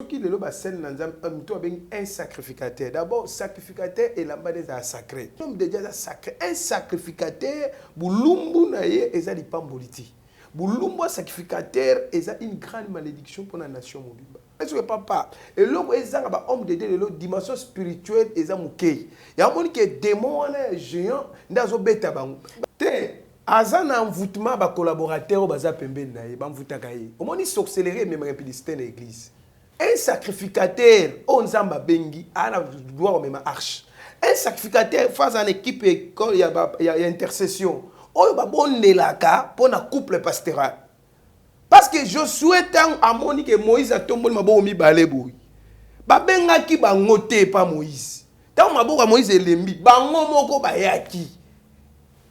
Qui le loba scène un sacrificateur. D'abord, sacrificateur et l'amba des sacré. L'homme de Dieu est sacré. Un sacrificateur, boulumbu naye eza lipamboliti. Boulumbu sacrificateur eza une grande malédiction pour la nation mobimba. Est-ce que papa et l'homme eza ba homme de Dieu le dimension spirituelle eza mukei. Ya moni que démon na géant ndazo beta bango. Te azana envoûtement ba collaborateur baza pembeni naye ba mvutaka ye. Au moni sorcellerie même rapidité dans l'église. Un sacrificateur, on zamba bengi, a la gloire même arche. Un sacrificateur face à l'équipe quand il y a intercession. On va bon laka pour un couple pastoral. Parce que je souhaite à Monique que Moïse a tombé ma bon mi baleboui. Ba benga ki ba ngote pas Moïse. Tant ma boka Moïse elembi, ba ngomoko ba yaki.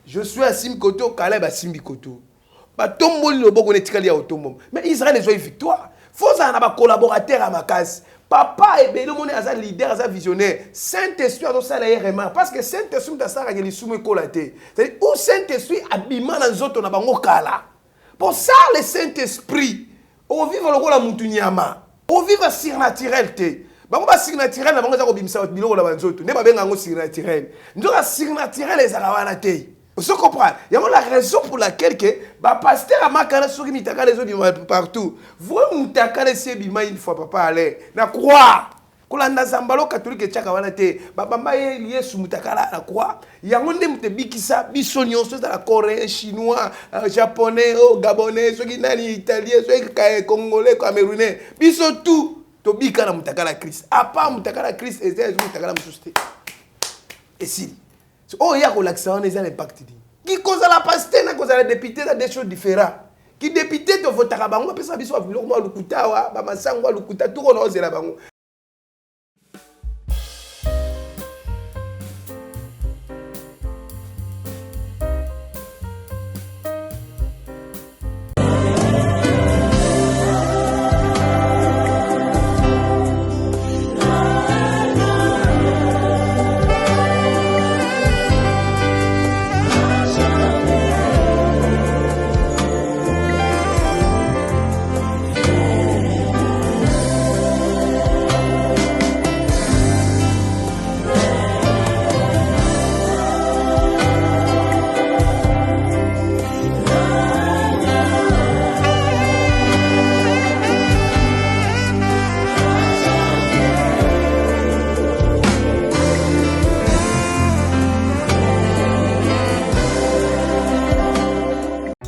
Je suis à Simkoto, Caleb à Simbikoto. Ba tomboli no boko netikali ya otombo. Mais Israël a eu victoire. Faut avoir un collaborateur à ma case. Papa et Bélo Moné a un leader, a un visionnaire. Saint-Esprit a ça là parce que Saint-Esprit a ça là il soumet colaté. C'est-à-dire où Saint-Esprit abîma dans autres na bango kala. Pour ça le Saint-Esprit, on vit le rôle la mutunyama. On vit le surnaturel té. Bango ba surnaturel na bango za ko bimisa biloko la banzoto. Ne ba benga ngo surnaturel. Ndoka surnaturel ezala té. Vous comprenez? Il y a la raison pour laquelle que pasteur a marqué sur les autres partout. Vous m'avez une fois papa aller. Na croix. Quand on a zambalo catholique et tchakawana te. Baba yé sous mutakala na croix. Il y a un monde bikisa bisonyon dans la Corée, chinois, japonais, gabonais, ceux qui nani italien, ceux qui congolais, camerounais. Biso tout. To bika na mutakala Christ. À part mutakala Christ et c'est mutakala mususte. Et si oh, il y a l'accent, il y a l'impact. Qui cause la pasteur, qui cause la députée, il y a des choses différentes. Qui député, tu votes à Bango, parce que tu as vu le Lukuta, Bamasango, Lukuta, tout le monde est là.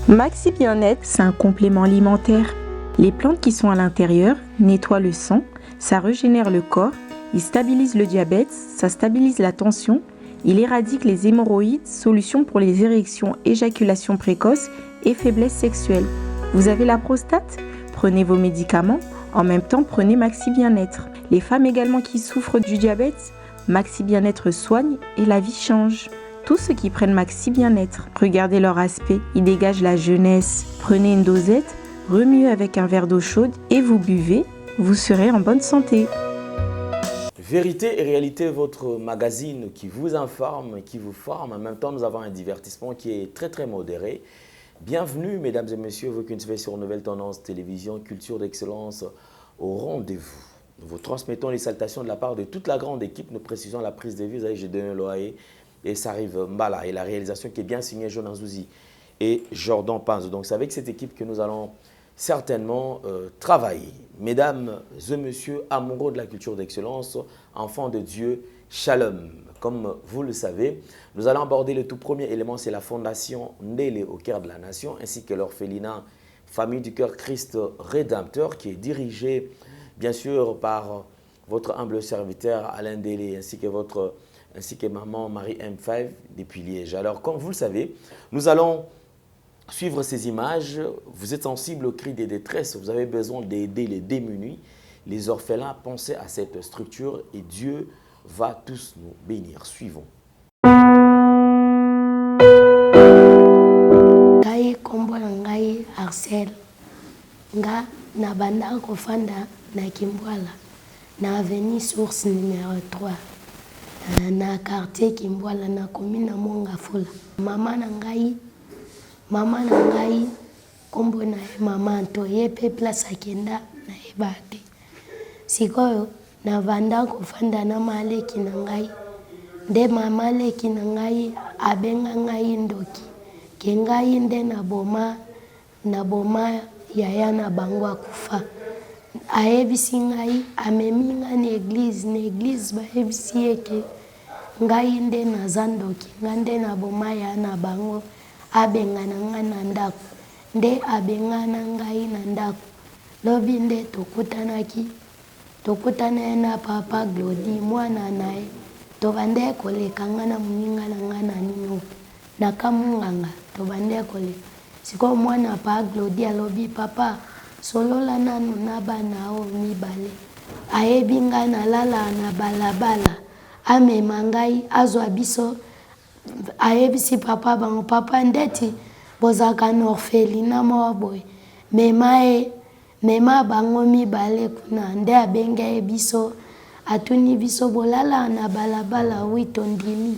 Maxi Bien-être, c'est un complément alimentaire. Les plantes qui sont à l'intérieur nettoient le sang, ça régénère le corps, il stabilise le diabète, ça stabilise la tension, il éradique les hémorroïdes, solution pour les érections, éjaculation précoce et faiblesse sexuelle. Vous avez la prostate? Prenez vos médicaments, en même temps prenez Maxi Bien-être. Les femmes également qui souffrent du diabète, Maxi Bien-être soigne et la vie change. Tous ceux qui prennent Maxi Bien-être, regardez leur aspect, ils dégagent la jeunesse. Prenez une dosette, remuez avec un verre d'eau chaude et vous buvez, vous serez en bonne santé. Vérité et réalité, votre magazine qui vous informe, qui vous forme. En même temps, nous avons un divertissement qui est très très modéré. Bienvenue, mesdames et messieurs, vous qui nous suivez sur Nouvelle Tendance Télévision, Culture d'Excellence au rendez-vous. Nous vous transmettons les salutations de la part de toute la grande équipe. Nous précisons la prise de vue. Vous avez Gédéon Loaé et Sarive Mbala et la réalisation qui est bien signée Jonan Zouzi et Jordan Panzo. Donc c'est avec cette équipe que nous allons certainement travailler. Mesdames et messieurs, amoureux de la culture d'excellence, enfants de Dieu, shalom. Comme vous le savez, nous allons aborder le tout premier élément, c'est la fondation Ndélé au cœur de la nation, ainsi que l'orphelinat Famille du Cœur Christ Rédempteur, qui est dirigée bien sûr par votre humble serviteur Alain Ndélé, ainsi que maman Marie M5 depuis Liège. Alors, comme vous le savez, nous allons suivre ces images. Vous êtes sensible aux cris des détresses, vous avez besoin d'aider les démunis, les orphelins. Pensez à cette structure et Dieu va tous nous bénir. Suivons. Ngai kombo ngai Arcel. Nga na banda kofanda na Kimbwala. Na avenue Source numéro 3. Na quartier Kimbwala na commune Mongafula. Mama na ngai kombo na mama Antoye pe place akenda na ebate. sikoyo navanda kofanda na maleki na ngai nde mama leki na ngai abenga ngai ndoki ke ngai nde na boma yaya na bango akufa ayebisi ngai amemi nga na eglise bayebisi eke ngai nde naza ndoki nga nde na boma ya na bango abengana nga na ndako nde abengana ngai na ndako lobi nde tokutana na papa Glody mwana naye tobande koleka nga na moninga na nga na nino na kamunganga tobande koleka siko mwana pa Glody alobi papa solola nanu na bana o mibale ayebi nga na lala na balabala amema ngai azwa biso ayebisi papa bango papa ndeti bozaka na orphelina mawa boye mema bango mibale kuna nde abenge biso atuni biso bolala na balabala wito ndimi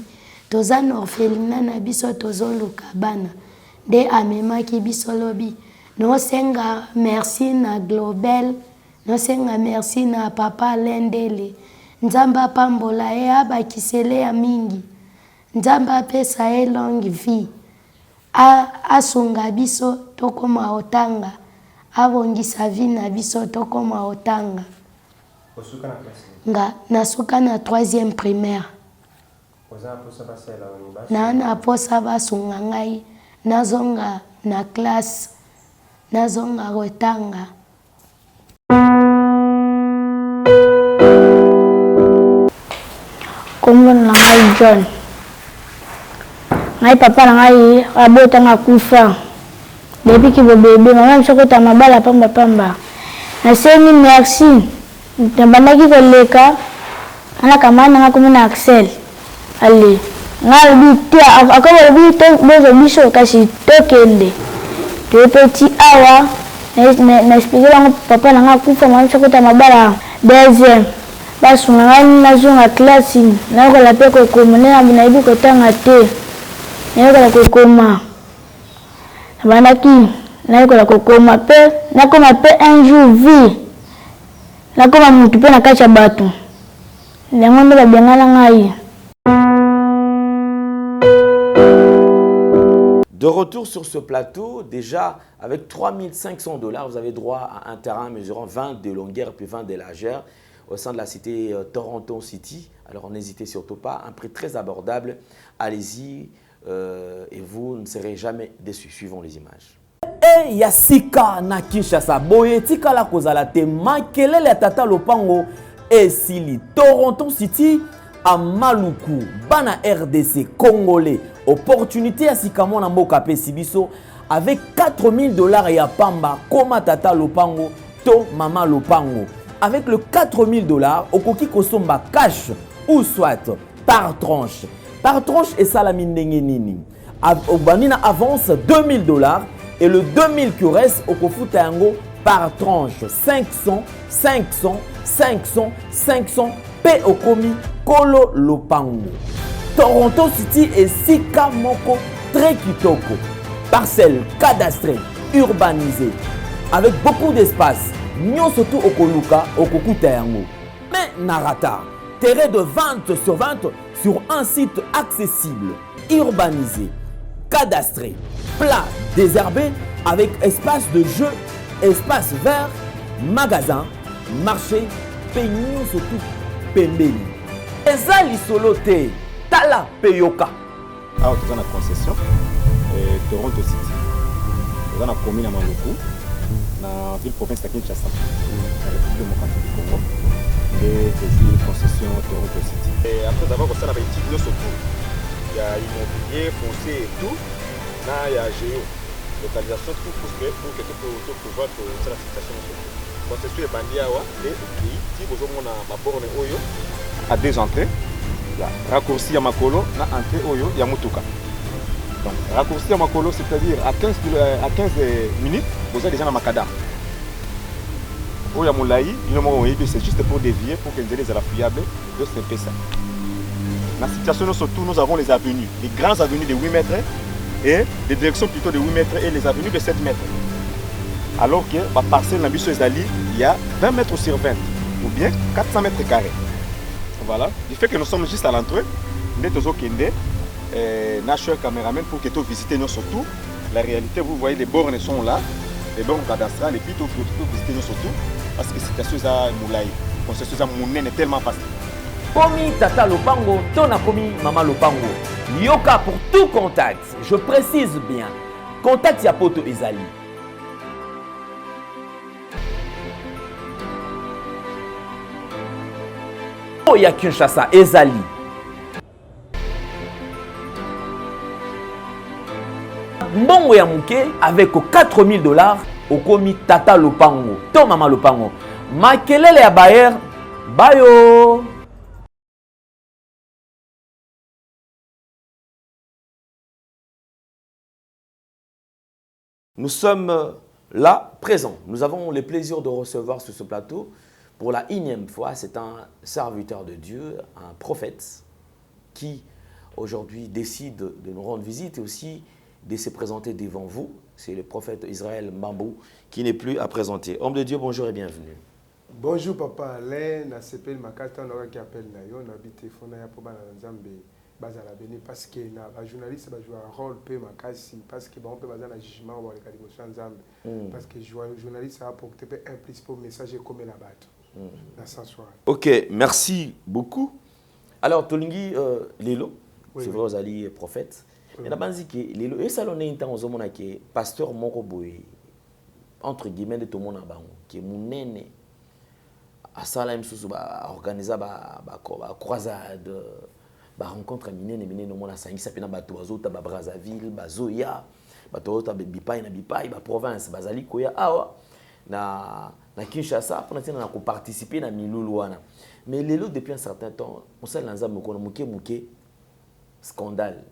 toza na orphelina na biso tozoluka bana nde amemaki biso lobi nosenga merci na Globel nosenga merci na papa Lendele nzamba pambola ye abakisele ya mingi nzamba apesa ye longue vie asunga biso tokoma otanga abongisa vie na biso tokoma otanga nga nasuka na 3e primaire na posa basunga ngai nazonga na classe nazonga otanga kombo na ngai John ngai papa na ngai abotanga kufa depuis ki bébé mama msokota mabala pamba na seni merci nabandaki koleka ana kamana nga komina Axel ali ngal bitia akobo bito bozo biso kasi tokende to petit awa na expliquer bango papa na nga kufa mama msokota mabala deuxième basunga ngai nazonga classe nakola pe kokoma na ibi kotanga te nakola kokoma bandaki nakola kokoma pe nakoma pe un jour vie nakoma mutu pe na kati ya bato yango nde babengana ngai. De retour sur ce plateau, déjà avec 3 500 $, vous avez droit à un terrain mesurant 20 de longueur et puis 20 de largeur au sein de la cité Toronto City. Alors n'hésitez surtout pas, un prix très abordable. Allez-y et vous ne serez jamais déçus. Suivons les images. E ya sika na Kinshasa boye tikala kozala te makelele ya tata lopango esili Toronto City à Maluku bana RDC congolais opportunité ya sika mona mboka pe sibiso avec 4 000 $ ya pamba koma tata lopango to mama lopango avec le 4 000 $, okoki kosomba cash ou soit par tranche et salami ndenge nini. Obanina avance 2 000 $ et le 2 000 qui reste okofuta yango par tranche 500 pe okomi kolo lopango. Toronto City et sika moko très kitoko. Parcelle cadastrée, urbanisée avec beaucoup d'espace. Nyon surtout okoluka okokuta yango. Mais narata, terrain de 20 sur 20 sur un site accessible, urbanisé, cadastré, plat, désherbé avec espace de jeu, espace vert, magasin, marché, peignon surtout pembeni. Ezali solo te, tala peyoka. Alors tu as la concession Toronto City. Tu as la commune à Maluku, dans la ville province de Kinshasa, dans la République démocratique du Congo. Et c'est concession Toronto City. Et après avoir fait la bêtise, surtout, il y a immobilier, foncier et tout. Là, il y a géo, localisation, tout pour que tu puisses pouvoir faire la situation. Concession est bandit et si vous avez ma borne Oyo, à 2 entrées, il y a raccourci à Makolo, na entrée Oyo, il y a Mutuka. Donc, raccourci à Makolo, c'est-à-dire à 15 minutes, vous avez déjà dans Makada. Oya Moulaï, c'est juste pour dévier, pour que les la fiable, de c'est ça. Dans la situation, surtout, nous avons les avenues, les grandes avenues de 8 mètres et des directions plutôt de 8 mètres et les avenues de 7 mètres. Alors que la parcelle Nabiso Ezali, il y a 20 mètres sur 20. ou bien 400 mètres carrés. Voilà. Du fait que nous sommes juste à l'entrée, nous sommes National Cameraman pour que tu visites nous surtout. La réalité, vous voyez, les bornes sont là, les bornes cadastrales, et puis tu visiter nous surtout, parce que c'est quelque chose à moulay. C'est quelque chose à mounen est tellement facile. Komi Tata Lopango, Tona Komi Mama Lopango. Yoka pour tout contact. Je précise bien. Contact Yapoto Ezali. Oya Kinshasa Ezali. Mbongo ya muke avec $4000 au Komi Tata Lopango. To Mama Lopango. Makelele ya Bayer. Bayo. Nous sommes là, présents. Nous avons le plaisir de recevoir sur ce plateau, pour la 1e fois, c'est un serviteur de Dieu, un prophète, qui aujourd'hui décide de nous rendre visite et aussi de se présenter devant vous. C'est le prophète Israël Mbambou qui n'est plus à présenter. Homme de Dieu, bonjour et bienvenue. Bonjour papa Alain, je m'appelle Makata, qui appelle Nayo, j'habite Fonaya pour Banzambe. Parce que les journalistes jouent un rôle parce que on peut un jugement parce que les journalistes apportent un principal message comme la batte. Ok, merci beaucoup. Alors, Tolingi Lelo, c'est vrai, vous allez prophète. Et la base que Lelo, et ça l'on est temps aux hommes qui pasteur Moroboy entre guillemets de tout le monde qui est mon aîné à Salam sous organiser croisade. Rencontre à Mine, no mona sangi sapena bato bazota ba Brazzaville, bazoya, bato ta bipai na bipai, ba province, bazali koya awa na Kinshasa pour na ko participer na milulu wana. Mais lelo depuis un certain temps, on sait lanza moko muke scandale.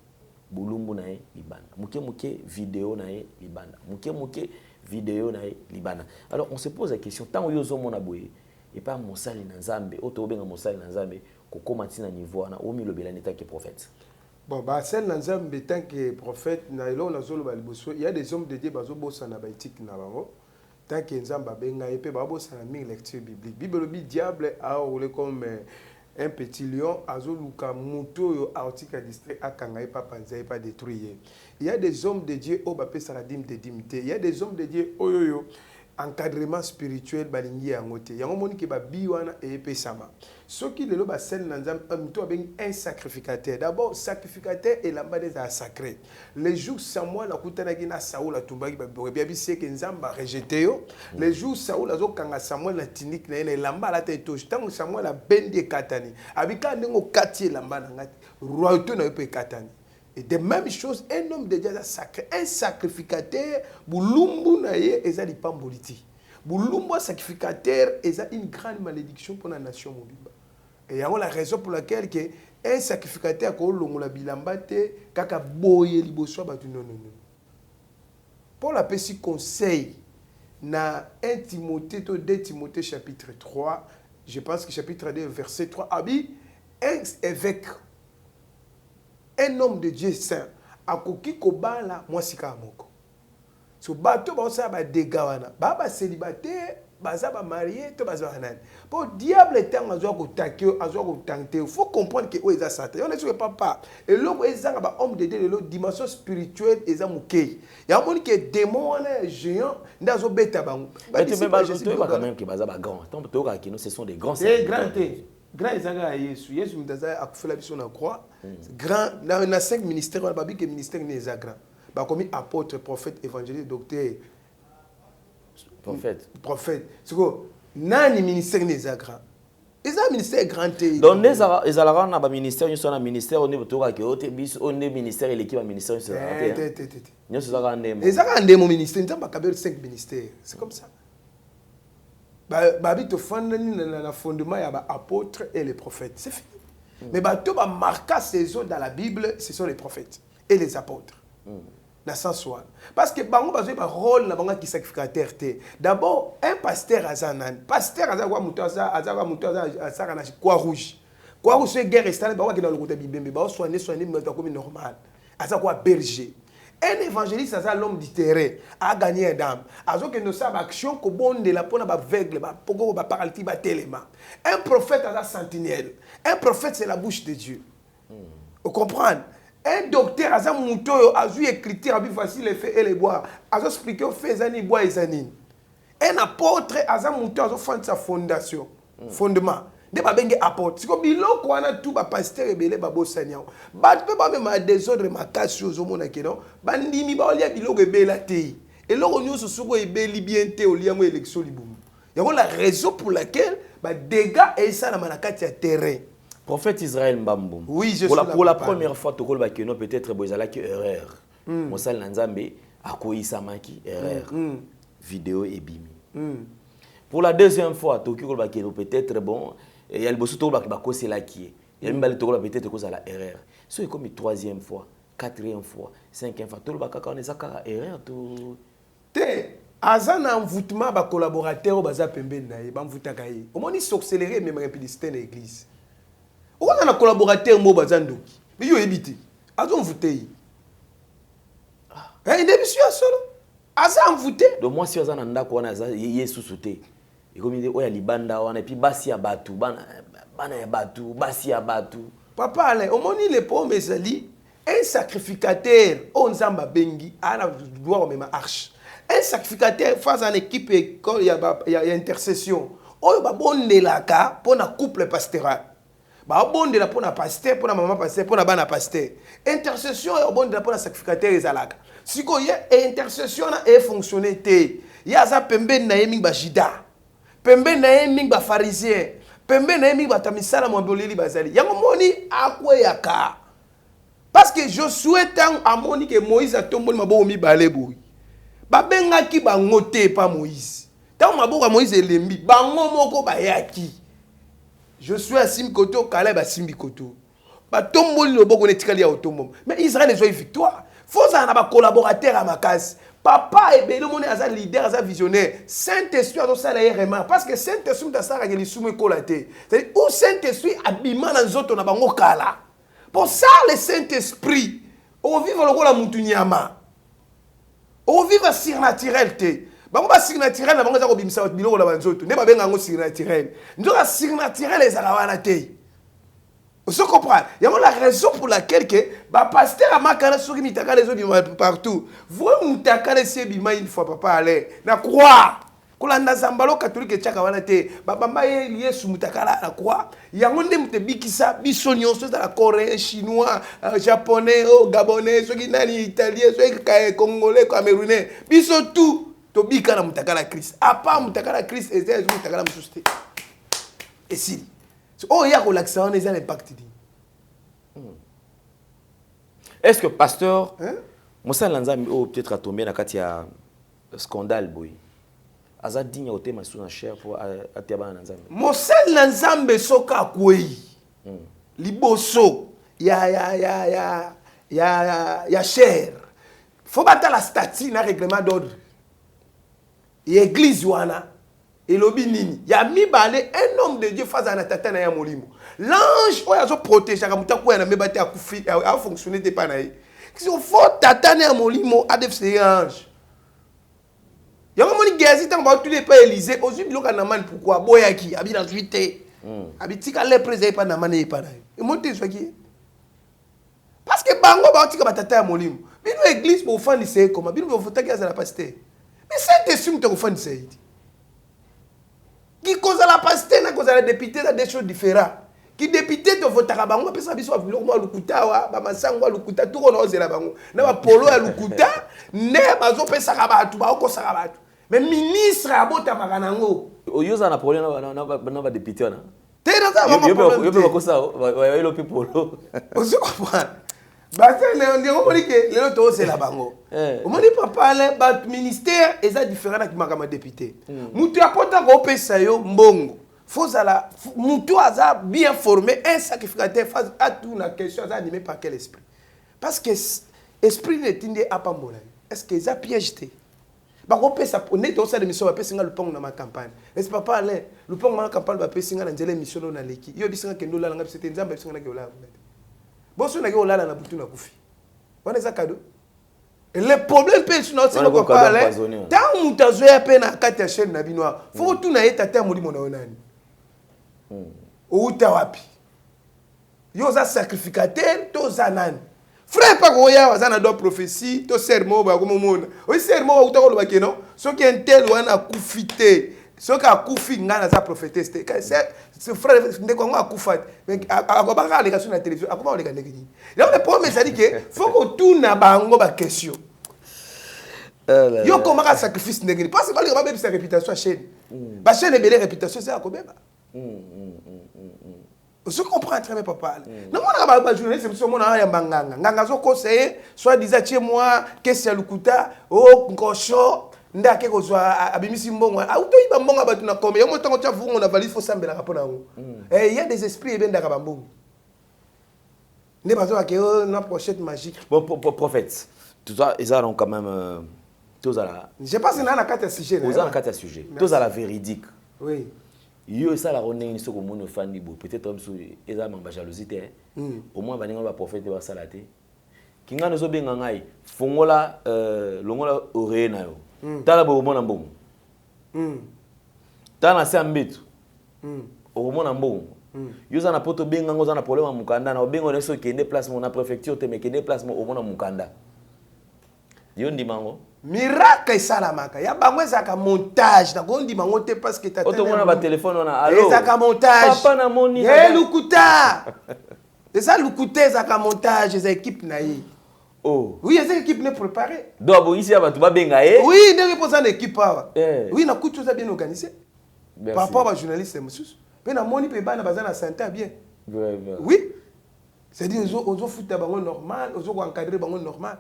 Bulumbu na e libana. Muke vidéo na e libana. Muke vidéo na e libana. Alors on se pose la question tant yozo mona boye et pas mosali na Nzambe, oto benga mosali na Nzambe. Comment tu as niveau na omi le bilan état que prophète. Bon bah celle Nzambe tant que prophète na elo na zolo baliboso il y a des hommes de Dieu bazo bossa na baéthique na bango tant que Nzamba benga epé ba bossa na ming lecture biblique Bible bi diable a roulé comme un petit lion azoluka muto yo article distrait akanga pas panza pas détruire. Il y a des hommes de Dieu au bapé saradim de dimité. Il y a des hommes de Dieu oyoyo encadrement spirituel balingi yangote yango moni ke ba biwana et pesama ce qui le ba sel nanzam un sacrificateur d'abord sacrificateur et lamba des sacré les jours Samuel la kutana na Saoul la tumbaki ba bien bisé que nzamba rejeté yo les jours Saoul azo kanga Samuel na tinik na lamba la tête tant Samuel a bendé katani abika ndingo kati lamba na ngati royauté na pe katani. Et de même chose, un homme de Dieu sacré, un sacrificateur, Boulumbu naye ezali pamboliti. Boulumbu sacrificateur est une grande malédiction pour la nation mobimba. Et il y a la raison pour laquelle que un sacrificateur ko longola bilamba te kaka boye liboso ba non. Pour la petit conseil na 1 Timothée 2 Timothée chapitre 3, je pense que chapitre 2 verset 3 abi un évêque un homme de Dieu saint akoki kobala mwasika moko so bato ba sa ba degawana ba célibataire baza ba marié to baza hanani pour diable tant azwa ko takio azwa ko tenter faut comprendre que o eza satan on est sur papa et loko ezanga ba homme de Dieu le dimension spirituelle eza mukei ya moni que démon wana géant ndazo beta bango mais tu ba quand même que baza ba grand tant to ka kino ce sont des grands grand ezanga Yesu mutaza akufela biso na croix grand na 5 ministères on babi que ministère ne eza grand ba comme apôtre prophète évangéliste docteur prophète c'est quoi nani ministère ne eza grand eza ministère grand te donc les alara na ba ministère nyso na ministère on est toka ke ote bis on est ministère l'équipe ba ministère nyso na nyso za ndemo eza ndemo ministère nzamba kabel 5 ministères c'est comme ça. Babi to fondani na fondement ya ba apôtres et les prophètes c'est fini. Mais ba to ba marquer ces eaux dans la Bible ce sont les prophètes et les apôtres. Na sens one parce que bango bazoi ba rôle na bango qui sacrificateur té d'abord un pasteur azanan pasteur azakwa muto azaka na croix rouge c'est guerre restante bango ki na lokota bibembe ba soigner muto comme normal azakwa berger Un évangéliste, c'est l'homme du terrain, a gagné un dame. Alors que nous savons action que bon de la pona ba aveugle, ba pogo ba paralytique ba téléma. Un prophète a la sentinelle. Un prophète c'est la bouche de Dieu. Vous comprenez? Un docteur a un mouton a vu écriture a vu facile les faits et les boire. A expliqué aux faits et bois et zanine. Un apôtre a un mouton a fait sa fondation, fondement. De ba bengi apporte. Si ko biloko wana tout ba pasteur ebele ba bosanya. Ba pe ba même désordre makasi ozomona keno. Ba ndimi ba olia biloko ebela te. Et loko nyoso soko ebeli bien te olia mo élection libumu. Yako la raison pour laquelle ba dégâts et ça na manakati ya terrain. Prophète Israël Mbambo. Oui, je pour la première fois to kolba keno peut-être bozala ki erreur. Mosal Nzambe akoyisa maki erreur. Vidéo ebimi. Pour la deuxième fois to kolba keno peut-être bon. Il y a le bosso to ba ko c'est là qui est. Il y a même to peut-être cause à la erreur. So comme une troisième fois, quatrième fois, cinquième fois to ba kaka on ezaka erreur to te azana envoûtement ba collaborateur baza pembeni na ye ba mvutaka ye. Omoni s'accélérer même rapidité na église. On a un collaborateur mo baza ndoki. Mais yo ebiti. Azo mvuté yi. Il est monsieur solo. Aza mvuté. Donc moi si azana ndako wana Yesu souté. Et comme il dit, oya libanda wana et puis basi ya batu, bana ya batu, basi ya batu. Papa Alain, au moni le pauvre mesali, un sacrificateur, on zamba bengi, a la droit même arche. Un sacrificateur face à une équipe quand il y a intercession. On va bonner la cas pour un couple pastoral. Ba bonner la pour un pasteur, pour un maman pasteur, pour un bana pasteur. Intercession et bonner la pour un sacrificateur ezalaka. Si ko y a intercession na e fonctionner té. Ya za pembe na yemi ba jida. Pembe na yemi ba pharisien. Pembe na yemi ba tamisala mwaboleli bazali. Yango moni akwe yaka. Parce que je souhaite à moni que Moïse a tombé mabo mi baleboui. Ba benga ki ba ngote pa Moïse. Tant mabo ka Moïse elembi bango moko ba yaki. Je suis à Simkoto, Caleb à Simbikoto. Ba tomboli loboko netikali ya otombo. Mais Israël est une victoire. Faut ça na ba collaborateur à ma case. Papa et bien le monde est un leader, un visionnaire. Saint-Esprit a donc ça l'air parce que Saint-Esprit a ça qui est soumis colaté. C'est-à-dire où Saint-Esprit abîma dans autres na bango kala. Pour ça le Saint-Esprit, on vit le la mutunyama. On vit le surnaturel te. Bango ba surnaturel na bango za ko bimisa biloko na banzoto. Ne ba benga ngo surnaturel. Ndoka surnaturel ezala wana te. Vous comprenez? Il y a la raison pour laquelle que bah pasteur a marqué sur qui mitaka les autres partout. Vous mitaka les sebima une fois papa aller. Na croix. Kolanda zambalo catholique tchaka wana te. Ba bamba ye sou mitaka la croix. Ya ngonde mute bikisa biso nyonso dans la coréen, chinois, japonais, gabonais, ceux qui nani italien, ceux qui congolais, camerounais. Biso tout to bika na mitaka la Christ. A part mitaka la Christ et c'est mitaka la mususte. Et si oh, il y a relaxation, il y a l'impact. Est-ce que pasteur, Moussa Lanzambe peut-être a tombé dans un scandale, boy. Aza digne au thème sous un cher pour Atiaba Lanzambe. Moussa Lanzambe soka kouei. Liboso, ya cher. Faut battre la statue na règlement d'ordre. L'église wana. Et l'obinini, il y a mis balé un homme de Dieu face à Natata na ya molimo. L'ange, il a protégé, il a mis battu à koufi, a fonctionné de panaï. Si on faut tata na ya molimo, a def c'est ange. Il y a un moment où Géasi tant que tu n'es pas Élysée, aux yeux de l'Okanaman, pourquoi Boyaki, habite dans 8 habite à l'éprésident pas na mané pas naï. Et monter ce qui parce que bango ba tika batata ya molimo. Mais l'église pour faire c'est comment, bien vous faut taquer à la pasteur. Mais c'est dessus que faire c'est. Qui cause la pasteur na cause la député dans des choses différentes. Qui député de voter à bango pesa biso biloko lukuta wa ba masango lukuta tout on ose la bango. Na ba polo ya lukuta ne bazo pesa ka batu ba ko saka batu. Mais ministre abota makanango. Oyoza na problème na ba député na. Tena za ba problème. Yo be ko sa wa yo pe polo. Ozo comprendre. Bah ça le on dit que le to c'est la bango. On dit papa le ba ministère est différent avec ma député. Mutu apota ko pesa yo mbongo. Faut ça mutu aza bien formé un sacrificateur face à toute la question animé par quel esprit. Parce que esprit n'est tindé à pas mola. Est-ce que ça piègeté? Bah ko pesa on est dans cette émission ba pesa le pong na ma campagne. Est-ce papa le pong na campagne ba pesa na nzela émission na leki. Yo bisinga kendo la nga c'était nzamba bisinga na ke ola. Bon, si on a na butu na kufi. On est ça cadeau. Le problème peut être non c'est quoi parler. Tant mutazo ya pe na kati ya chaîne na binoa. Faut tout na yeta ta molimo na onani. Outa wapi. Yo za sacrificateur to za nani. Frère pas ko ya wazana do prophétie to sermo ba ko mona. O sermo uta ko lo bakeno. So ki entel wana kufite. So ka kufi ngana za prophétesse. C'est frère ndeko ngo akufat. Mais akobaka les sur la télévision. Akoma les kaneki. Donc le problème c'est que faut que tout na bango ba question. Yo comment un sacrifice ndengeni parce que ba le ba sa réputation chaîne. Ba chaîne est belle réputation c'est akobeba. Je comprends très bien papa. Non on a journaliste c'est mon ya banganga. Nganga zo conseiller soit disait chez moi qu'est-ce que lukuta oh ngosho ndake ko zwa abimisi mbongo auto iba mbongo batu na kombe. Yo motango tia vungo na valise faut sambela kapona ngo. Il y a des esprits ben ndaka bambongo. Ne pas zo que na pochette magique. Bon prophète. Tout ça ils ont quand même tous à la. Je pense que na carte sujet. Tous à la carte sujet. Tous à la véridique. Oui. Yo ça la ronne ni soko mono fandi bo peut-être comme so eza mamba jalousie au moins baninga ba prophète ba salate kinga nozo benga ngai fongola longola ore na yo tala bo mona mbongo tala se ambetu o mona mbongo yo za na poto benga ngo za na problème mukanda na bengo neso kende place mon na préfecture te me kende place o mona mukanda yo ndimango miracle esalamaka ya bango ezaka montage na kondi mango te parce que tata otomona ba téléphone ona allo ezaka montage papa na moni ye lukuta eza lukuta ezaka montage eza équipe na ye oh oui eza équipe ne préparée donc bon ici aba tu ba benga e oui ndenge poza na équipe awa oui na kutu eza bien organisé par rapport à journaliste mususu pe na moni pe bana bazana santé bien oui c'est-à-dire ozo futa bango normal ozo ko encadrer bango normal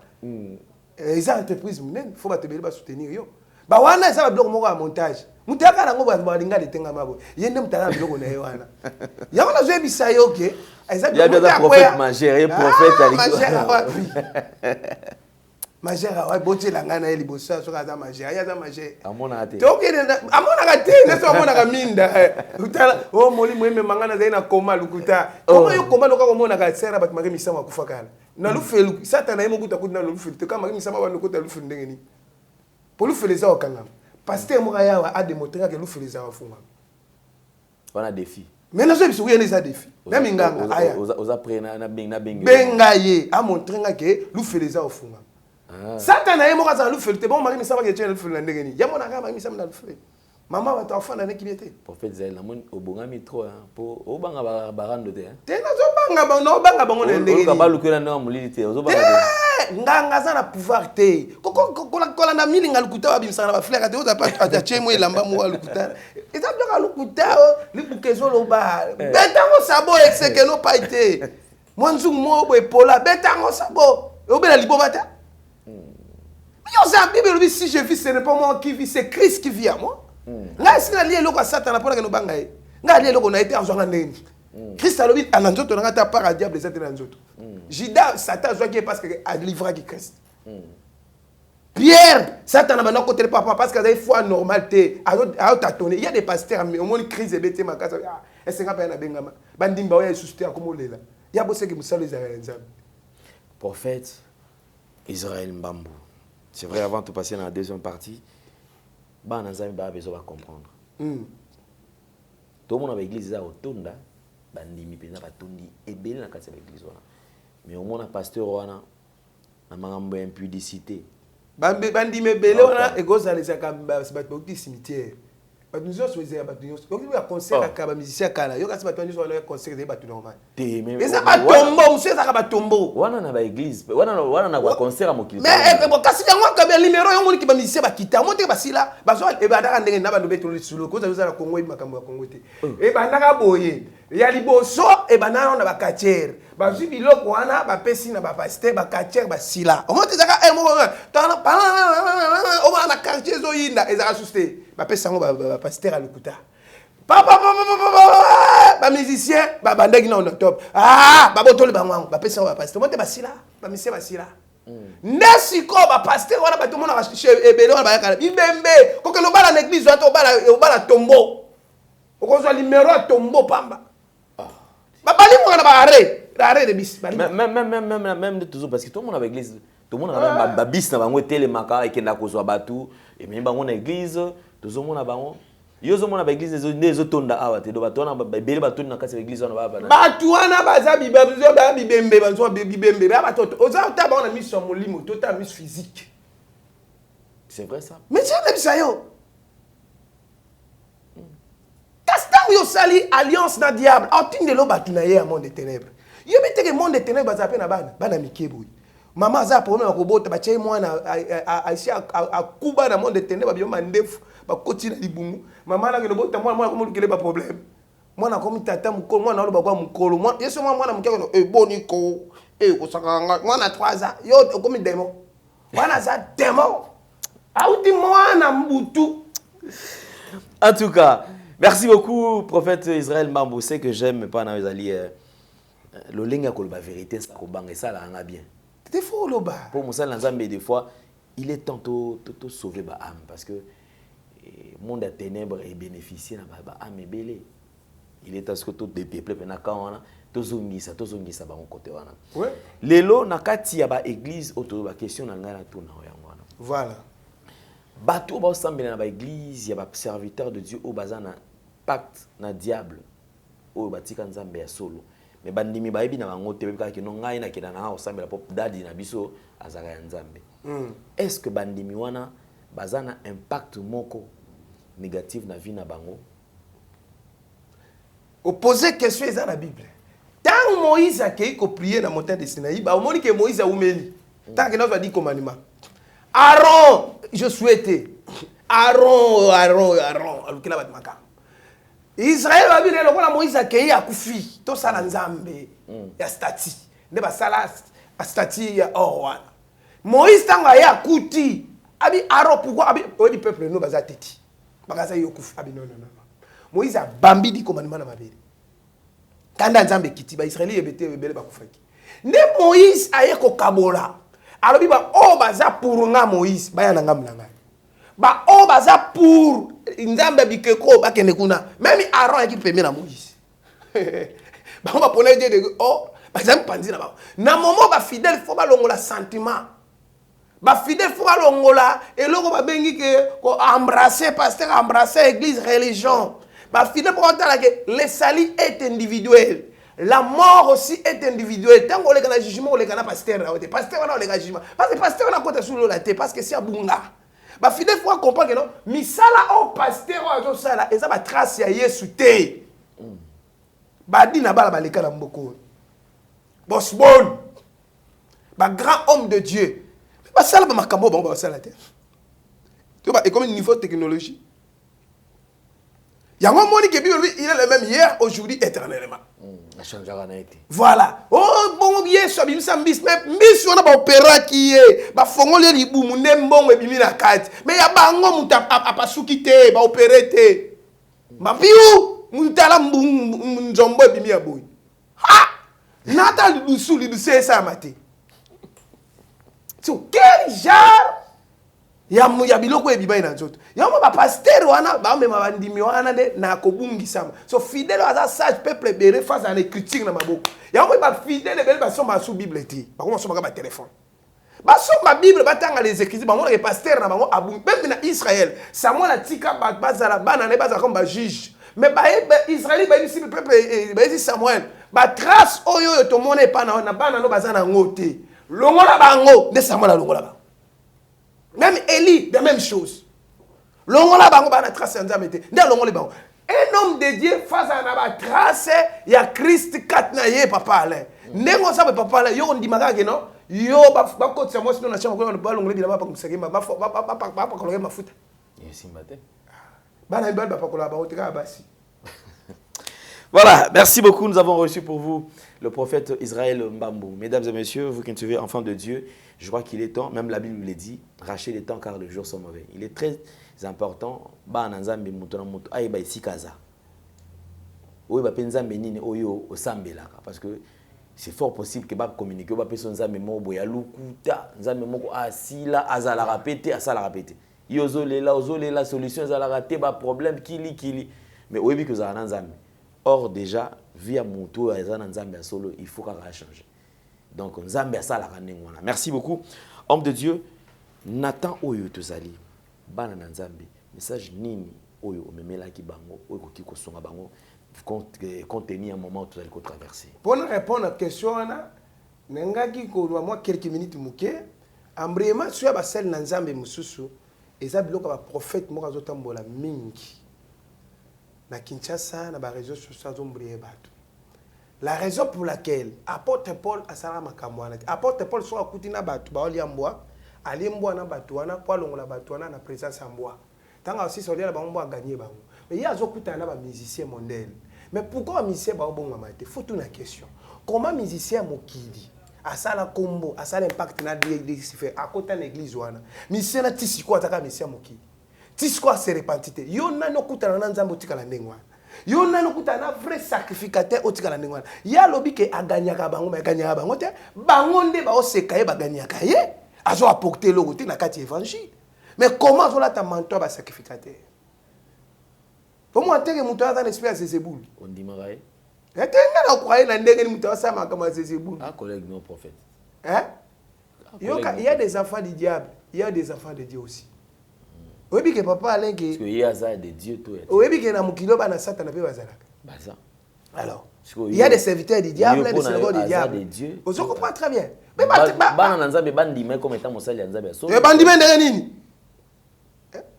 les entreprises il faut te soutenir yo ba wana ça va bloquer mon montage mutaka nango ba balinga detenga mabo yende mutaka biloko na yo wana ya wana zo ebisa yo ke il y a bien prophète majeur et prophète ali majeur wa bote la ngana eli bosa so kaza majeur ya za majeur amona ate to ke amona ka te ne so amona ka minda utala o moli mweme mangana zaina koma lukuta koma yo koma loka komona ka sera bat mari misama kufa kala na lufelu satana yemo kuta kuta na lufelu te kama misama ba nokota lufelu ndengeni pour lufelu za okanga pasteur mo ya a démontrer que lufelu za wafunga on a défi mais na zo biso oui les a défi même nganga aya oza prena na benga benga ye a montrer que lufelu za wafunga Satana yemo kaza lufelu te bon mari misama ke tshela lufelu ndengeni yamo na kama misama na lufelu mama wa tafana na kibete prophète Zael na mon obongami trop po obanga barando te tena zo banga ba no banga bango na ndengeni ko ba lukela na mulili te zo banga nganga za na pouvoir te kola na milinga lukuta wa bimsana ba fleur te oza pa achemo elamba mo lukuta eza bloka lukuta libukezo loba betango sabo exeke no pa ite mwanzu mo bo epola betango sabo obela libobata yo za bible lobi si je vis ce n'est pas moi qui vis c'est Christ qui vit à moi nga sina lié loko satana pona ke no banga e nga lié loko na été azwanga ndeni Christ alobi ananzoto na ngata par diable ezate na nzoto Judas Satan zwaki parce que a livré qui Christ Pierre Satan na côté le papa parce que a foi normal te a tatonné il y a des pasteurs mais au moins crise ebete makasa est-ce nga pa na bengama bandimba oya susciter akomolela ya bose ke musalo Israël nzambe prophète Israël Mbambo c'est vrai avant de passer dans la deuxième partie ba na nzambe ba besoin de comprendre tout le monde dans l'église a otonda bandimi pena batondi ebele na kati ya l'église wana mais au moins pasteur wana na makambo ya impudicité bandimi ebele wana ekozalesaka bato bauti cimetière bato nyonso ezala bato nyonso okoki ya concert aka bamusicien kala yo kasi bato nyonso wana ya concert ezali bato normal eza batombo mosusu ezalaka batombo wana na baéglise wana na concert ya mokili mais kasi yango akabe numéro yo moniki bamusicien bakita mo te basila bazwa ebandaka ndenge na bantu betolo lisulo kozala ozala kongo makambo ya kongo te ebandaka boye ya liboso ebandaka na bakatiere bazwi biloko wana bapesi na bapasteur bakatiere basila omoti ezaka moko obana na quartier ezoyinda ezaka susu te bapesi yango bapasteur ya lokuta bamusicien babandaki na on top babotoli bango yango bapesi yango bapasteur mote basila bamisie basila nde sikoyo bapasteur wana bato monaka ebele wana bayakala bibembe kokende obala na église wana obala tombo okozwa numero ya tombo pamba babalimwaka na baare de bis même toujours parce que tout le monde avec l'église Tout le monde a un bis na bango telemaka et kenda kozwa batu et même bango na église tout le monde a bango yo zo mona ba église des otonda awa te do batona ba bele batoni na kati église wana ba batu wana baza bibembe banzo bibembe ba batoto oza ta ba na mission molimo tota mission physique. C'est vrai ça. Mais c'est même ça yo. Tastan yo sali alliance na diable. Otinde lo batu na ye à monde des ténèbres. Yo bete que monde des ténèbres baza pe na bana mikebo. Maman za problème ko bota ba tchai mwana a kuba na monde des ténèbres ba yoma ndefu ba koti na libungu. Maman la ke bota mwana ko kele ba problème. Mwana ko mitata mukolo mwana lo ba kwa mukolo. Mwana yeso mwana mukelo boniko ko sakanga mwana 3 ans. Yo ko mi démon. Mwana za démon. En tout cas, merci beaucoup, prophète Israël Mbambo. C'est que j'aime pas dans les alliés. Le linga ko la vérité, ça ko bang ça là on bien. C'est faux le bas. Pour moi ça l'ensemble des fois, il est temps de sauver ba âme parce que monde des ténèbres et bénéficier na ba âme belé. Il est temps que tout des peuples na kawana tozongisa ba côté wana. Ouais. Lelo na kati ya ba église autour ba question na ngana tout na yango wana. Voilà. Bateau ba semble na ba église ya ba serviteur de Dieu au bazana pacte na diable au batika nzambe ya solo mais bandimi ba yebi na bango te beka ke no ngai na kena na osambe la pop dadi na biso azaka ya nzambe. Est-ce que bandimi wana bazana impact moko négatif na vie na bango? Opposer question est dans la Bible. Tant Moïse a qui prié dans montagne de Sinaï, ba omoni que Moïse a oumeli. Tant que nous a dit commandement. Aaron, je souhaitais. Aaron, alors qu'il a battu ma cam. Israël va venir le Moïse a qui a koufi. Tout ça l'ensemble. Ya stati. Ne ba sala stati ya orwana. Moïse tanga ya kouti. Abi Aaron pourquoi abi au peuple nous baza teti. Bagaza yo koufi abi non. Moïse a bambi di commandement na mabele. Kanda nzambe kiti ba Israël yebete bele ba kufaki. Ne Moïse aye ko kabola. Alors biba o baza pour nga Moïse baya na ngam nanga. Ba o baza pour nzambe bikeko ba kene kuna. Même Aaron qui permet na Moïse. Ba on va poner Dieu de ba zam panzi na ba. Na moment ba fidèle faut ba longola sentiment. Ba fidèle faut ba longola et loko ba bengi ke ko embrasser pasteur embrasser église religion. Bah, finalement, le salut est individuel. La mort aussi est individuelle. Tant qu'on est dans le jugement, on est dans le pasteur. Pasteur, on est dans le jugement. Parce que pasteur, on a côté sur la tête. Parce que c'est un bunga. Bah, finalement, il faut comprendre que non. Mais ça là, au pasteur, on a ça là. Et ça va tracer à Yesu te. Bah, dit na bala baleka na mboko. Boss bon. Bah, grand homme de Dieu. Bah, ça là, bah, makambo, bah, ça la terre. Tu vois, et comme un niveau de technologie. Il y a un monde qui est le même hier, aujourd'hui, éternellement. Voilà. Oh, bon, hier, ça bim sambis, mais on a opéra qui est, bah, fongo les ribou, mon nembon et bimi la carte. Mais il y a bango muta a pas soukité, bah, opéré te. Ma piou, muta mon jombo et bimi a boui. Ha! Nata l'iboussou, l'iboussou, ça a maté. So, quel genre? Ya biloko ebiba ina nzoto. Ya ba pasteur wana ba mema bandimi wana de na kobungisama. So fidèle aza sage peuple bere face à les critiques na maboko. Ya ba fidèle bere ba soma sous Bible ti. Ba ko soma ba téléphone. Ba soma Bible ba tanga les écrits ba mona ke pasteur na bango abu même na Israël. Samuel atika ba bazala bana ne bazala comme ba juge. Mais ba Israël ba ici peuple ba ici Samuel. Ba trace oyo to mona pa na bana no bazana ngote. Longola bango de Samuel longola ba. Même Élie, la même chose. Longola bango ba na trace nzambe te. Nda longola bango. Un homme de Dieu face à na trace ya Christ kat na ye papa Alain. Nengo sa papa Alain yo on dimaka ke non. Yo ba ko tsa mo sino na chama ko ba longola bila ba pa kusegema ba ko longola mafuta. Yes mbate. Ba na ba ko la ba otika basi. Voilà, merci beaucoup. Nous avons reçu pour vous le prophète Israël Mbambo. Mesdames et messieurs, vous qui êtes enfants de Dieu, je crois qu'il est temps, même la Bible le dit, racher les temps car les jours sont mauvais. Il est très important, parce que c'est fort possible que vous communiquiez, vous pouvez communiquer, vous pouvez la solution, problème, mais oui, que vous avez un or déjà, via Moutou et Nzambe solo, il faut qu'on change. Donc Nzambe ça la. Merci beaucoup. Homme de Dieu, Nathan Oyo Tozali, Bana Nanzambi, message Nini Oyo, Omemela ki bango, Oyo Koki Kosonga bango, contenu un moment où tu allais traverser. Pour répondre à la question, Nengaki Kourwa, moi quelques minutes mouké, Ambrema, sur la scène Nanzambe Moussousou, et ça, il y a un prophète, moi, je suis mingi. Na Kinshasa, na ba réseau social zombrié bato. La raison pour laquelle apôtre Paul a sala makamwana. Apôtre Paul so akuti na bato ba oli ambwa, ali mbwa na bato wana kwa longola bato wana na présence ambwa. Tanga aussi so lia ba mbwa gagner bango. Mais il y a zokuta na ba musicien mondial. Mais pourquoi musicien ba bonga mate? Faut une question. Comment musicien mokidi asala kombo, asala impact na l'église fait à côté de l'église wana. Musicien na tisi ko ataka musicien mokidi. Tisiko se repentité. Yo nano kutana na nzambo tikala ndengwa. Yo nano kutana vrai sacrificateur otikala ndengwa. Ya lobi ke aganyaka bango ba ganyaka bango te. Bango nde ba oseka ye ba ganyaka ye. Azo apporter le côté na kati évangile. Mais comment azo la ta mentor ba sacrificateur? Comment atteindre mon temps dans l'esprit à Zézéboul? On dit maraï. Et tenga na croire na ndenge ni muto sama kama Zézéboul. Ah collègue non prophète. Hein? Il y a des enfants du diable, il y a des enfants de Dieu aussi. Oui, que papa Alain qui. Parce qu'il y a ça de Dieu tout. Oui, que na mukilo ba na Satan na pe bazalaka. Baza. Alors, il y a des serviteurs du diable, des serviteurs du diable. Vous comprenez très bien. Mais bana nanzambe bandime comme étant mosali nzambe so. Et bandime ndenge nini?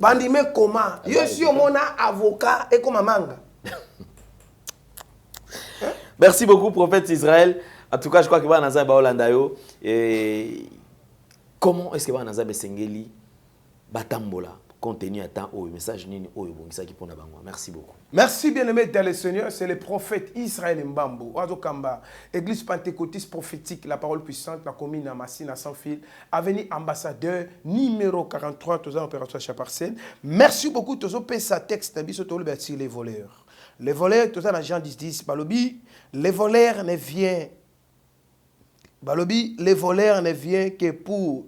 Bandime comment? Yo si au mona avocat et comme manga. Merci beaucoup prophète Israël. En tout cas, je crois que bana nanzambe Holandayo et comment est-ce que bana nanzambe sengeli batambola contenu à temps au message nini oyo bongisa ki pona bango. Merci beaucoup. Merci bien-aimé dans le Seigneur, c'est le prophète Israël Mbambo, Oazo Kamba, église pentecôtiste prophétique, la parole puissante, la commune à Massina sans fil, avenue ambassadeur numéro 43, tous en opération Chaparcène. Merci beaucoup tous au sa texte nabiso to le les voleurs. Les voleurs tous en Jean 10 balobi, les voleurs ne vient balobi, les voleurs ne vient que pour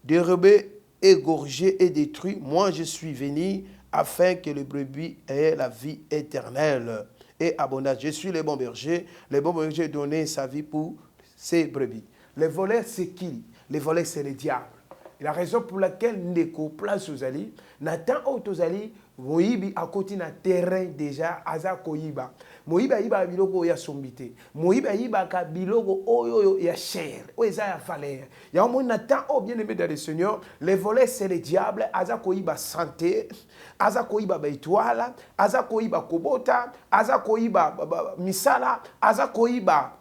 dérober, égorger et détruire. Moi je suis venu afin que le brebis ait la vie éternelle et abondante. Je suis le bon berger. Le bon berger donné sa vie pour ses brebis. Les voleurs, c'est qui? Les voleurs, c'est le diable. Et la raison pour laquelle Ndeko place aux alliés, Nathan Otozali, Moïbi à côté d'un terrain déjà, Aza Koyiba. Moïba Iba Biloko ya sombité. Moïba Iba ka Biloko Oyo ya cher. Oeza ya valeur. Il y a un moment Nathan, oh bien aimé dans le Seigneur, les voleurs c'est le diable, Aza Koyiba santé, Aza Koyiba étoile, Aza Koyiba Kobota, Aza Koyiba Misala, Aza Koyiba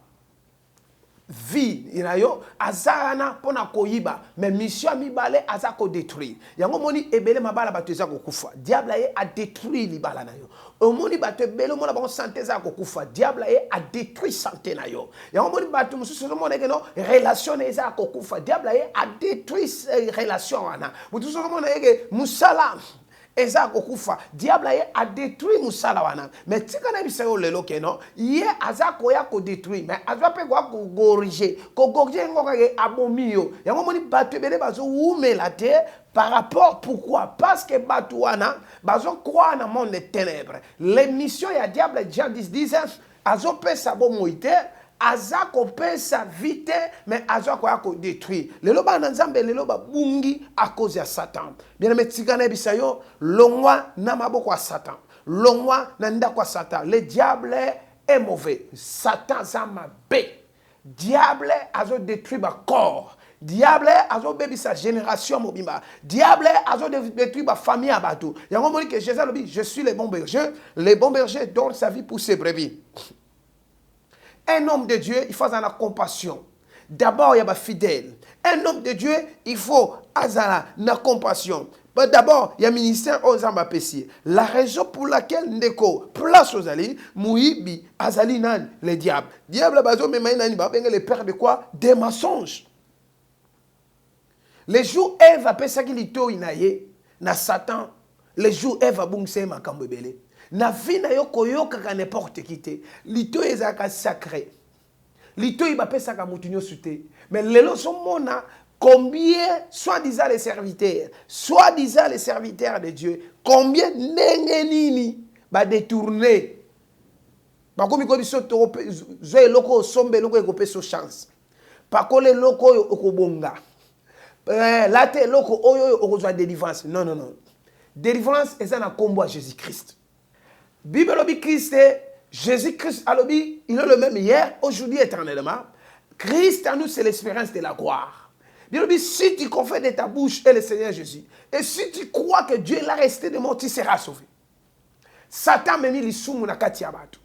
vie inayo azana pona koyiba mais mission mibale azako détruire yango moni ebele mabala bato ezako kufa diable ye a détruit libala nayo omoni bato ebele mona ba santé ezako kufa diable ye a détruit santé nayo yango moni bato mususu mona ke no relation ezako kufa diable ye a détruit relation wana mususu mona ke musala Eza kokufa diable a détruit musala wana mais tika na bisayo lelo keno ye azako ya ko détruire mais azwa pe ko corriger ngoka ke abomio yango moni bato bele bazo umela te par rapport pourquoi parce que bato wana bazo croire na monde des ténèbres l'émission ya diable Jean 10 azo pesa bomoite azako pesa vite mais azako ya ko détruire lelo ba na nzambe lelo ba bungi à cause ya Satan bien aimé tikana bisayo longwa na maboko ya Satan longwa na ndako ya Satan le diable est mauvais Satan zama be diable azo détruire ba corps diable azo bébi sa génération mobimba diable azo détruire ba famille à bateau yango moni que Jésus lobi je suis le bon berger donne sa vie pour ses brebis. Un homme de Dieu, il faut avoir la compassion. D'abord, il y a des fidèles. Un homme de Dieu, il faut avoir la compassion. D'abord, il y a un ministère aux ambapessiers. La raison pour laquelle Ndeko place aux alliés, Mouibi, Azali Nan, les diables. Diable, les pères de quoi? Des mensonges. Les jours Ève a pensé qu'il était inaye, na Satan, les jours Ève a bungse makambebele. Na vie na yo koyoka ka n'importe qui te lito ezaka sacré lito iba pesa ka mutunyo sute mais lelo so mona combien soi-disant les serviteurs de Dieu combien ndengenini ba détourner ba komi ko biso to zo eloko sombe eloko ekopeso chance pa ko le loko okobonga là te loko oyo okozwa délivrance. Non, non, non. Délivrance est un combo à Jésus-Christ. Bible lobi Christ, Jésus-Christ alobi, il est le même hier, aujourd'hui, éternellement. Christ en nous, c'est l'espérance de la gloire. Bible lobi, si tu confesses de ta bouche et le Seigneur Jésus, et si tu crois que Dieu l'a resté de mort, tu seras sauvé. Satan m'a mis l'isumu na kati ya batu.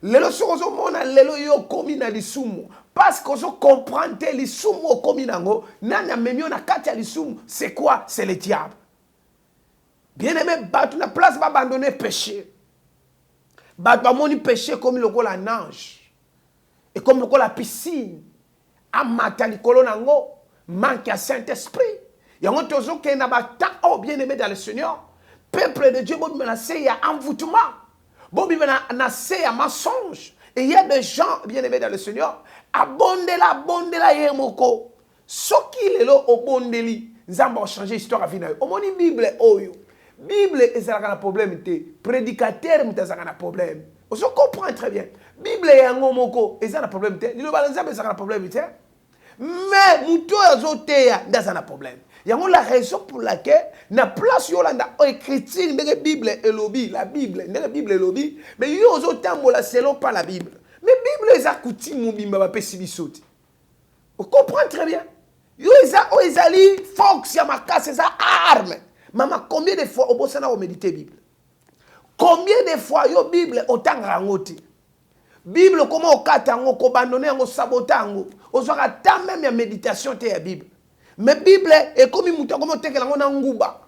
Lelo sokozo mona lelo yo komi na lisumu parce que zo comprendre lisumu komi nango nana memio na kati ya lisumu c'est quoi? C'est le diable. Bien-aimé, batu na place ba abandonner péché. Batu ba moni péché comme le la nage. Et comme le la piscine. Amata likolo nango manque à Saint-Esprit. Yango tozo ke na ba ta oh bien-aimé dans le Seigneur. Peuple de Dieu bon menacé ya envoûtement. Bon, il y a un mensonge. Et il y a des gens, bien aimés dans le Seigneur, abondela, yemoko. Ce qui est là, au bondeli, nous avons changé l'histoire à venir. Au moins, la Bible, Bible, c'est un problème. Prédicateur, c'est un problème. On comprend très bien. Bible, c'est un problème. C'est un problème. Mais, nous sommes dans un problème. Il y a la raison pour laquelle na place yolanda écriture de la Bible et lobby la Bible de la Bible et lobby mais yo ozotambola selon pas la Bible mais Bible les akuti mobimba ba pesibisoti on comprend très bien yo ezali fox ya makase ça arme maman combien de fois obosana o méditer Bible combien de fois yo Bible otanga ngoti Bible comment okatango ko bandonner ngo sabotango ozwaka ta même ya méditation te ya Bible. Mais Bible est comme une comme teke lango na nguba.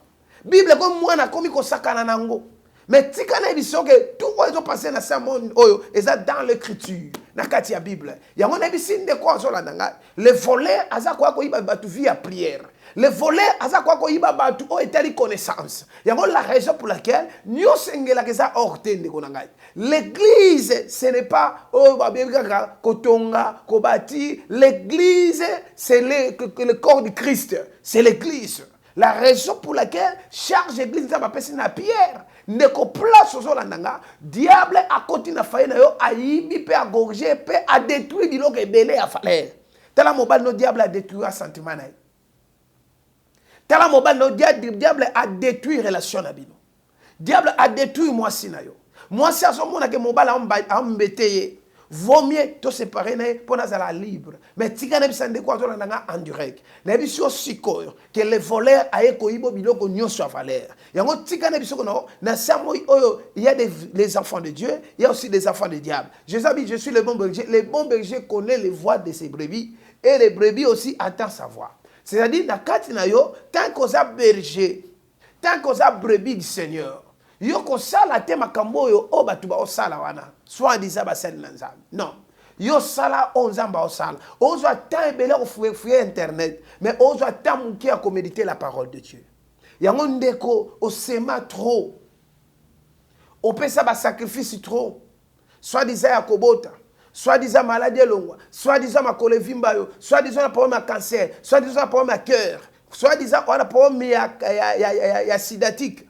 Bible comme mwana comme ko sakana nango. Mais tikana biso que tout oyo passer na ce monde oyo eza dans l'écriture. Na kati ya Bible. Ya ngona bisine de quoi zola nanga. Le voleur aza kwa ko iba batu via prière. Le voleur aza kwa ko iba batu o etali connaissance. Ya ngona la raison pour laquelle nyo sengela que ça ortende konanga. L'église, ce n'est pas Kotonga, Kobati. L'église, c'est le corps du Christ. C'est l'église. La raison pour laquelle charge l'église n'a pas na pierre. Ne ko place aux olandanga. Diable a continué à faire a yibi pe a gorger pe a détruire biloko ebele a falaire. Tala mobile no diable a détruit un sentiment na. Tala mobile no diable a détruit relation na bino. Diable a détruit moi sinayo. Moi, si à ce moment que mon bal a embêté, vaut mieux te séparer pour nous aller libre. Mais si tu as des quoi en direct, les biso siko que les voleurs aient koibo biloko nyo soit valeur. Yango tika na biso kono na samo il y a les enfants de Dieu, il y a aussi des enfants de diable. Je suis le bon berger. Le bon berger connaît les voix de ses brebis et les brebis aussi attendent sa voix. C'est-à-dire na kati na yo tant qu'on a berger, tant qu'on a brebis du Seigneur. Yo ko sala te makambo yo o batu ba osala wana soit disant ba sel nanzam non yo sala onzamba osala ozwa temps ebele ko fouiller internet mais ozwa temps muki a ko méditer la parole de Dieu yango ndeko osema trop on peut ça ba sacrifice trop soit disant ya kobota soit disant maladie longwa soit disant makole vimba yo soit disant problème à cancer soit disant problème à cœur soit disant on a problème ya sidatique.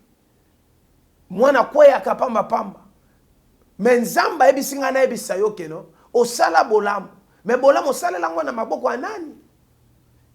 Moi na kwa ya kapamba pamba. Menzamba ebisinga na ebisa yoke no. Osala bolam. Mais bolam osala lango na maboko ya nani?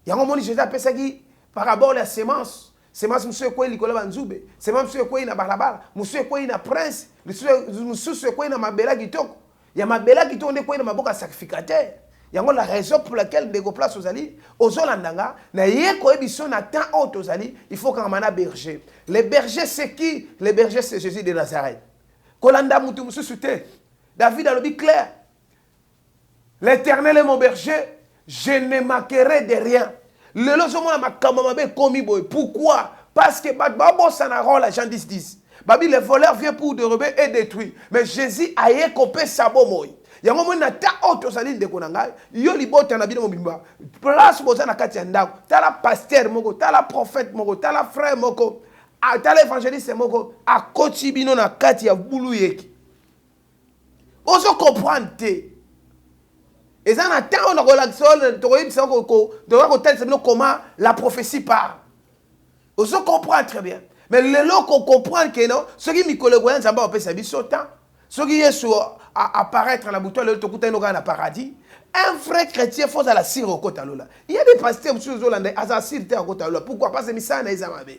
Yango moni Jésus apesa ki parabole ya semence. Semence monsieur kwa likola banzube. Semence monsieur kwa ina balabala. Monsieur kwa ina prince. Monsieur kwa ina mabela kitoko. Ya mabela kitoko nde kwa ina maboko ya sacrificateur. Yango la raison pour laquelle de go place aux ali ozolandanga na yeko ebiso na temps haute aux ali il faut qu'on mana berger. Les bergers c'est qui? Les bergers c'est Jésus de Nazareth. Kolanda mutu mususu te. David a le dit clair. L'Éternel est mon berger, je ne manquerai de rien. Le lozomo na makamamabe komi boy. Pourquoi? Parce que babo sanaro la Jean 10. Babi les voleurs viennent pour dérober et détruire. Mais Jésus a yekopé sabo moy. Yango mona ta auto sali de konanga yo libota na bino mobimba place boza na kati ya ndako tala pasteur moko tala prophète moko tala frère moko tala évangéliste moko a koti bino na kati ya bulu yeki ozo comprendre te eza na temps on a relaxé to yebisa ko tel c'est comment la prophétie parle ozo comprendre très bien mais le loko comprendre que non ce qui mi collègue nzamba opesa biso temps Ce qui est sur apparaître dans la bouteille, le tokuta no na paradis. Un vrai chrétien faut à la cire au côté là. Il y a des pasteurs sur Zolanda à cire au côté là. Pourquoi parce que misa na izamabe.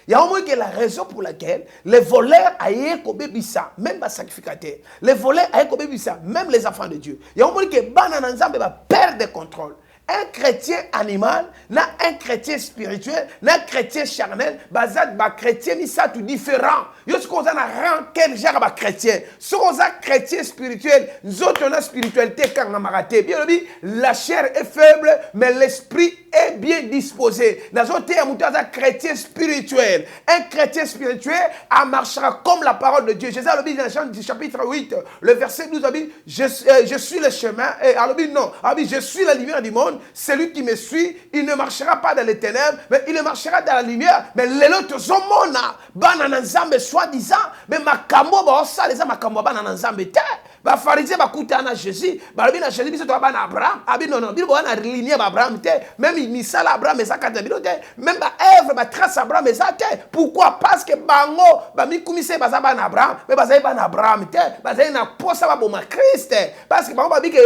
Il y a au moins que la raison pour laquelle les voleurs aillent kobe bisa, même les sacrificateurs. Les voleurs aillent kobe bisa, même les enfants de Dieu. Il y a au moins que banana nzambe va perdre le contrôle. Un chrétien animal, un chrétien spirituel, un chrétien charnel, un chrétien misa tout différent. Yo ce qu'on a rang quel genre de chrétien. Ce qu'on a chrétien spirituel, nous autres on a spiritualité quand on a raté. Bien la chair est faible, mais l'esprit est bien disposé. Nous autres on a un chrétien spirituel. Un chrétien spirituel marchera comme la parole de Dieu. Jésus a dit dans Jean chapitre 8, le verset 12 a dit je suis le chemin et alors non, je suis la lumière du monde. Celui qui me suit, il ne marchera pas dans les ténèbres, mais il marchera dans la lumière. Mais les autres zomona, banana nzambe soi-disant, mais makambo ba osa les makambo banana nzambe te. Ba pharisien ba kutana Jésus, ba bi na Jésus biso to ba na Abraham, abi non non, bi bo na lignée ba Abraham te, même misala Abraham ezaka te te, même ba Ève ba trace Abraham ezaka te. Pourquoi? Parce que bango ba mi kumise ba za ba na Abraham, mais ba za ba na Abraham te, ba za na posa ba boma Christ. Parce que bango ba bi que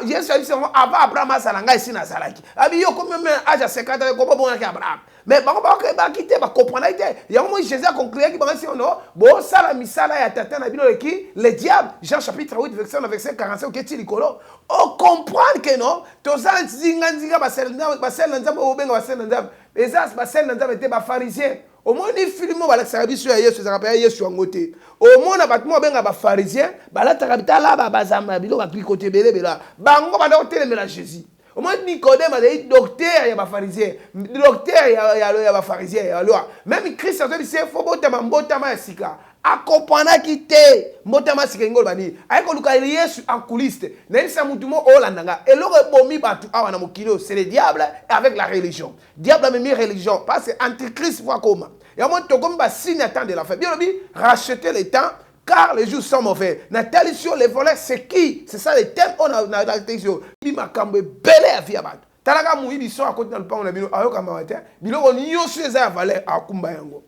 Jésus a dit avant Abraham asalanga ici na salaki. Abi yo comme même âge à 50 ans ko bon Abraham. Mais bango ba quitter ba comprendre te. Ya mo Jésus a conclu que bango si on bo sala misala ya tata na bino qui le diable Jean chapitre 8 verset 45 qui est likolo. On comprend que non, to za zinga basel nzambe obenga basel nzambe. Ezas basel nzambe te ba pharisien. Au moins ni film ba la service ya Yesu za rappelle Yesu ngote. Au moins na batmo benga ba pharisien, ba la tarabita la ba bazama bilo ba côté belé bela. Bango ba dote le Jésus. Au moins Nicodème a dit docteur ya ba pharisien, docteur ya ba pharisien ya loi. Même Christ a dit c'est faut mbotama sika. Accompagna qui te mbotama sika ngol bani. Ayeko luka Yesu en coulisse. Nelisa mutumo olandanga. Et le bomi batu awa na mokilo, c'est le diable avec la religion. Diable a mis religion parce que antichrist voit comment. Et à moi to comme ba signe attend de la fin. Bien lui racheter le temps car les jours sont mauvais. Nathalie sur les voleurs, c'est qui? C'est ça le thème on a dans la télévision. Bimakambe belé à via bat. Talaga mouyi biso à côté dans le pan on a bino ayo kama wate. Bilo on yosu les a valeur à kumba yango.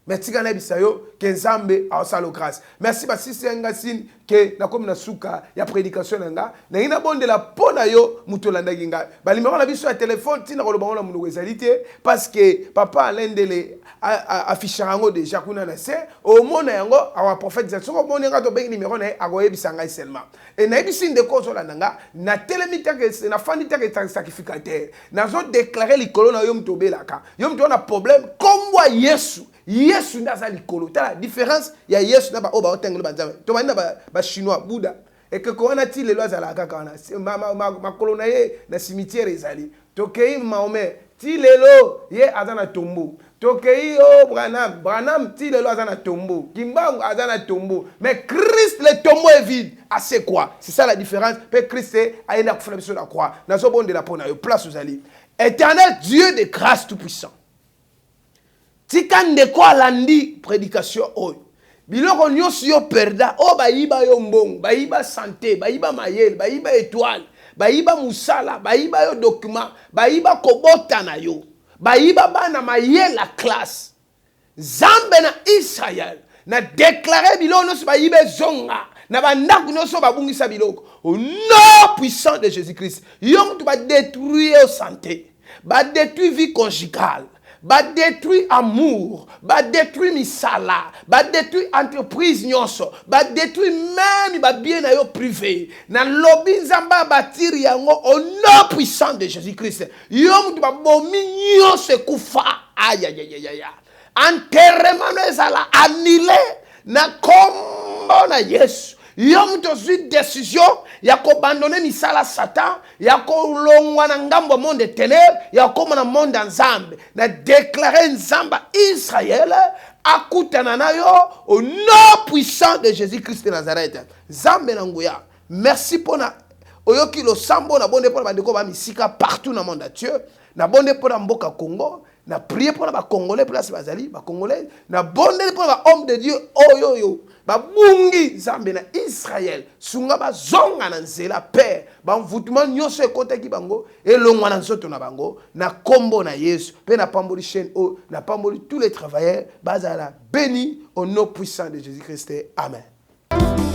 Merci Gana Bisayo, Kenzambe, Aosalo grâce. Merci Basisi Ngasin, que na comme na souka, ya prédication nanga. Na ina bon de la pona yo, mutolanda ginga. Ba numéro na biso à téléphone, tina ko bango na muno ezalité parce que papa Alendele afficherango déjà kuna na se. Au mona yango, awa prophétisation ko mona ngato bengi numéro na agoye bisanga seulement. Et na ibisi de kozo la nanga, na telemita que na fandita que sacrificateur. Na zo déclarer likolo na yo mtobelaka. Yo mto na problème comme Yesu. Yesu ndaza likolo. La différence, il y a Yesu na ba oba otengelo banzame. To bana ba chinois Bouddha. Et que quand on a ti les lois à la kaka ma colonaye na cimetière ezali. Tokei Mahomet ti lelo ye azana tombo. Tokei o Branham ti lelo azana tombo. Kimbangu azana tombo. Mais Christ le tombeau est vide. Ah c'est quoi? C'est ça la différence. Pe Christ a une affaire sur la croix. Na so bon de la pona yo place aux ali. Éternel Dieu de grâce tout puissant. Tikande kwa landi prédication oyo. Biloko nyonso yo perda o bayiba yo mbongo, bayiba santé, bayiba mayel, bayiba étoile, bayiba musala, bayiba yo document, bayiba kobota na yo. Bayiba bana mayel la classe. Zambe na Israël na déclarer biloko nyonso bayiba zonga. Na bandako nyonso babungisa biloko. Au nom puissant de Jésus-Christ. Yo tu va détruire santé, va détruire vie conjugale. Va détruire amour, va détruire misala, va détruire entreprise nyonso, va détruire même va bien na yo privé. Na lobby nzamba bâtir yango au nom puissant de Jésus-Christ. Yo mutu ba bomi nyonso kufa. Aïe aïe aïe aïe. Enterrement ezala annulé na kombo na Yesu. Yom tozi décision ya ko abandonner misala Satan, ya ko longwa na ngambo monde de ténèbres, ya ko na monde nzambe, na déclarer nzamba Israël akutana na yo au nom puissant de Jésus-Christ de Nazareth. Zambe na nguya. Merci pour na oyoki lo sambo na bonde pour ba ndeko ba misika partout dans le monde Dieu. Na bonde pour na mboka Congo, na prier pour na Congolais place bazali, ba Congolais, na bonde pour na homme de Dieu oyoyo. Ba bungi zambe na Israël sunga ba zonga na nzela père ba mvutumani nyonso ekotaki bango elongwa na nzoto na bango na kombo na Yesu pe na pamboli chaîne o na pamboli tous les travailleurs bazala bénis au nom puissant de Jésus-Christ. Amen. Merci.